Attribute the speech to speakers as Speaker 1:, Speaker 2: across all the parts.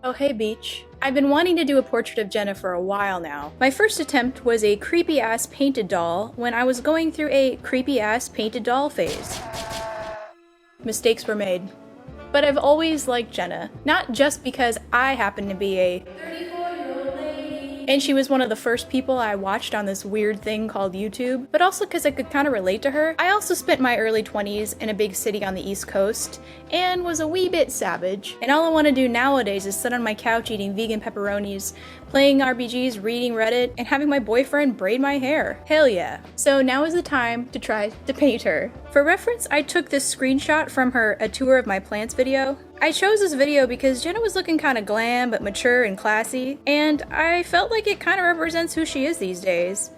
Speaker 1: Oh hey Beach. I've been wanting to do a portrait of Jenna for a while now. My first attempt was a creepy ass painted doll when I was going through a creepy ass painted doll phase. Mistakes were made. But I've always liked Jenna, not just because I happen to be a 34-year-old lady and she was one of the first people I watched on this weird thing called YouTube, but also because I could kind of relate to her. I also spent my early 20s in a big city on the East Coast and was a wee bit savage, and all I want to do nowadays is sit on my couch eating vegan pepperonis, playing RPGs, reading Reddit, and having my boyfriend braid my hair. Hell yeah. So now is the time to try to paint her. For reference, I took this screenshot from her A Tour of My Plants video. I chose this video because Jenna was looking kind of glam but mature and classy, and I felt like it kind of represents who she is these days.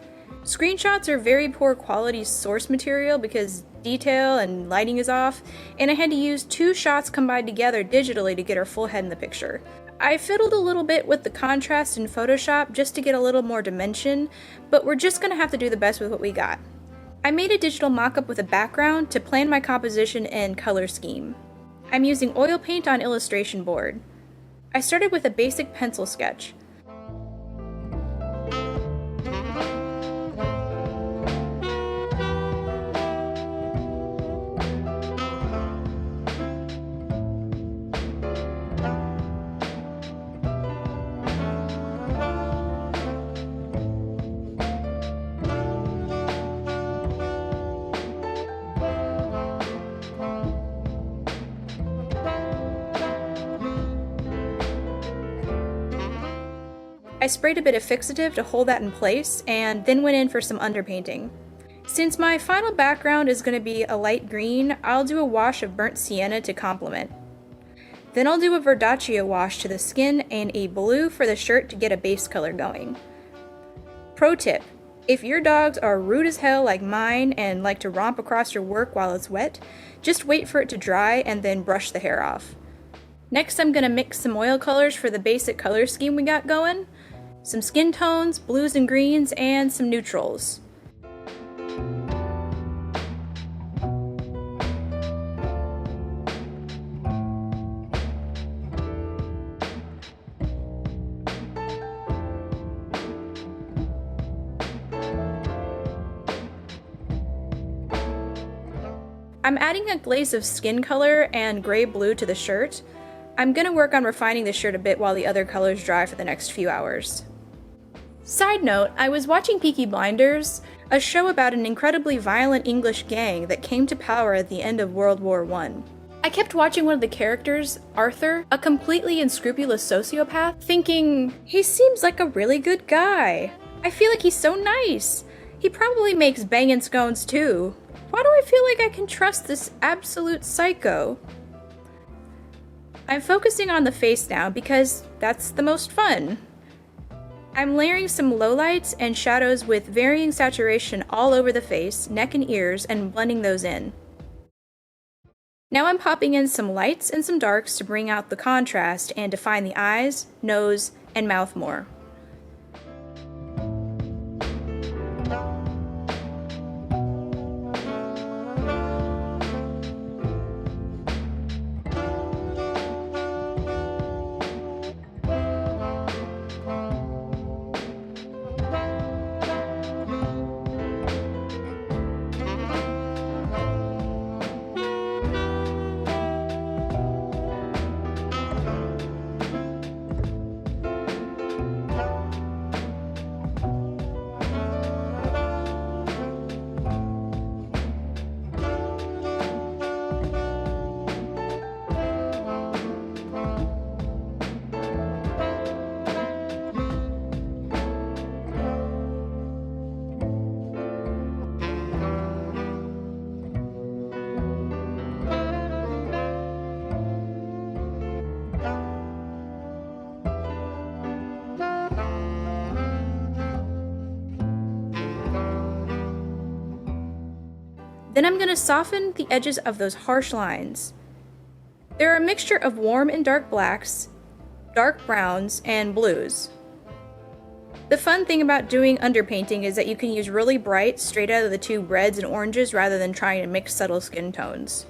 Speaker 1: Screenshots are very poor quality source material because detail and lighting is off, and I had to use 2 shots combined together digitally to get her full head in the picture. I fiddled a little bit with the contrast in Photoshop just to get a little more dimension, but we're just gonna have to do the best with what we got. I made a digital mock-up with a background to plan my composition and color scheme. I'm using oil paint on illustration board. I started with a basic pencil sketch. I sprayed a bit of fixative to hold that in place, and then went in for some underpainting. Since my final background is going to be a light green, I'll do a wash of burnt sienna to complement. Then I'll do a verdaccia wash to the skin and a blue for the shirt to get a base color going. Pro tip: if your dogs are rude as hell like mine and like to romp across your work while it's wet, just wait for it to dry and then brush the hair off. Next, I'm going to mix some oil colors for the basic color scheme we got going. Some skin tones, blues and greens, and some neutrals. I'm adding a glaze of skin color and gray-blue to the shirt. I'm gonna work on refining the shirt a bit while the other colors dry for the next few hours. Side note, I was watching Peaky Blinders, a show about an incredibly violent English gang that came to power at the end of World War I. I kept watching one of the characters, Arthur, a completely unscrupulous sociopath, thinking, he seems like a really good guy. I feel like he's so nice. He probably makes bangin' scones too. Why do I feel like I can trust this absolute psycho? I'm focusing on the face now because that's the most fun. I'm layering some lowlights and shadows with varying saturation all over the face, neck and ears, and blending those in. Now I'm popping in some lights and some darks to bring out the contrast and define the eyes, nose, and mouth more. Then I'm going to soften the edges of those harsh lines. They're a mixture of warm and dark blacks, dark browns, and blues. The fun thing about doing underpainting is that you can use really bright, straight out of the tube reds and oranges rather than trying to mix subtle skin tones.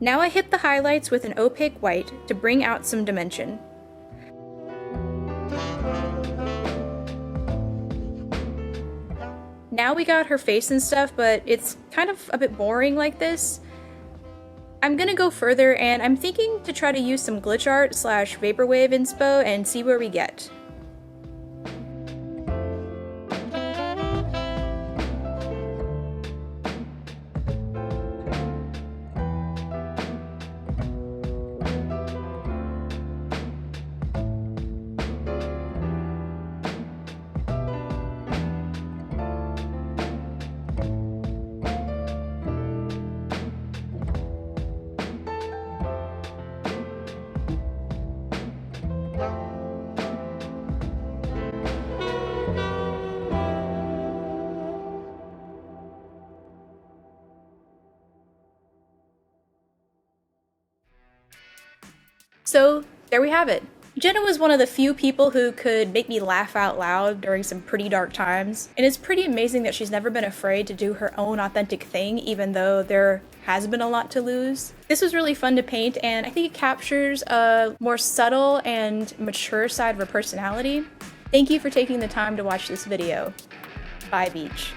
Speaker 1: Now I hit the highlights with an opaque white to bring out some dimension. Now we got her face and stuff, but it's kind of a bit boring like this. I'm gonna go further, and I'm thinking to try to use some glitch art / vaporwave inspo and see where we get. So there we have it. Jenna was one of the few people who could make me laugh out loud during some pretty dark times, and it's pretty amazing that she's never been afraid to do her own authentic thing, even though there has been a lot to lose. This was really fun to paint, and I think it captures a more subtle and mature side of her personality. Thank you for taking the time to watch this video. Bye, Beach.